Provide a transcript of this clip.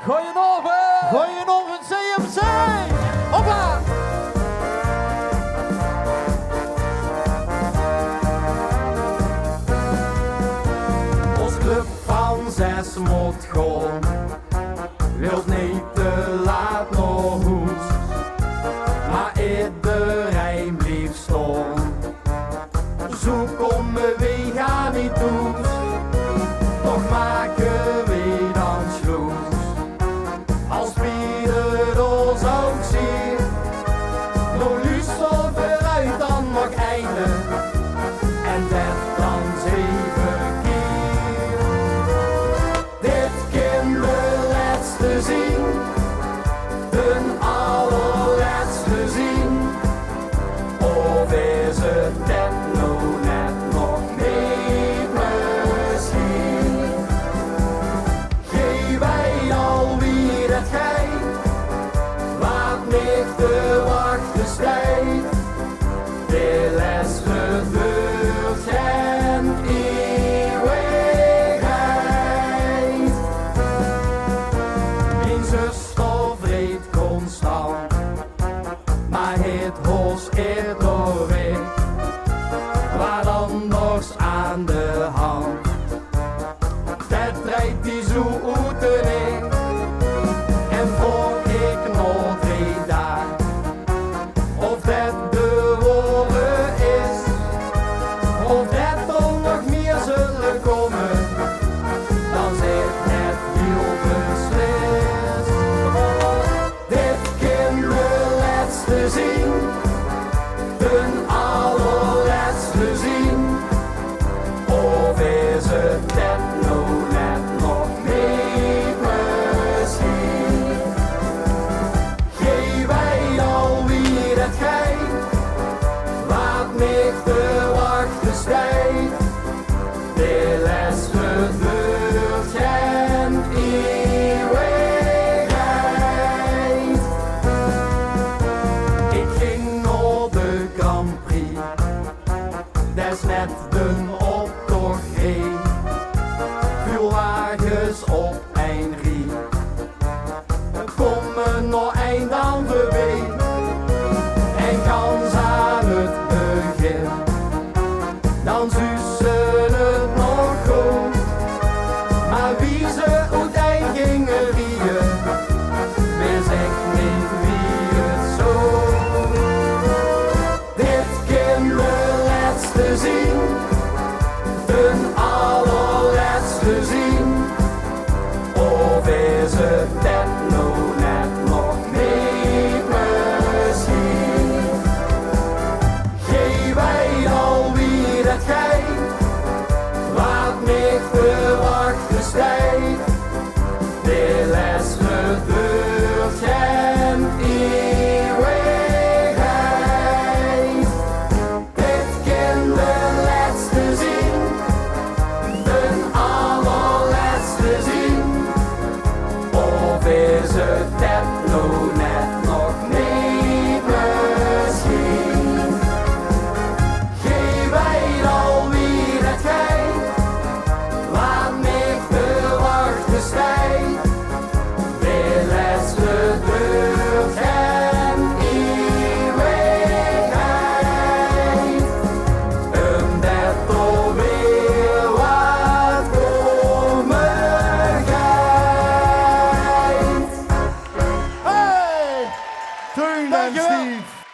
Goeienovond! Goeienovond CMC! Hoppa! Ons club van 6 moet gaan, wilt niet te laat nog hoes, maar iedereen blijft staan. Zo komen we gaan niet toe, toch maken we dan sloes. Als Pieter ons ook ziet, door luistert vooruit dan nog einde, en dat dan 7 keer. Dit kan de laatste zien, de allerlaatste zien, of is het net nog net nog niet misschien? Geef wij alweer het gein, laat niet de wachten stijgen, de les gebeurt geen eeuwigheid. Mijn zuster vreet constant, maar het hoos is doorweg, wat anders aan de hand. Dat draait die zo uit de nek, en voor ik nog 3 dagen, of dat de woorden is, of dat er nog meer zullen komen, dan zit het heel beslist. Dit kan de laatste zien, de allerlaatste zien, of is het dat nou net nog niet misschien? Geef wij alweer het gein, laat niet de wachten stijgen, de les gebeurt geen eeuwigheid. Ik ging naar de Grand Prix, dat is net de optocht heen, veel wagens op een rie, komen nog eind aan voorbij, en gans aan het begin, dan zussen het nog goed, maar wie ze uiteindelijk gingen rieën, wist ik niet wie het zo. Dit kan de laatste zien, de allerlaatste zien, of is het dat nou net nog niet misschien? Geef wij alweer het gein, laat niet de wachten stijgen, de les gebeurt geen eeuwigheid. Dit kan de laatste zien, de allerlaatste zien, of is het dat nou net nog niet misschien? Geef wij alweer het gein, laat niet de wachten stijgen, de les gebeurt geen eeuwigheid. Omdat er weer wat komen gaat. Hey! Teun en Dankjewel. Steve.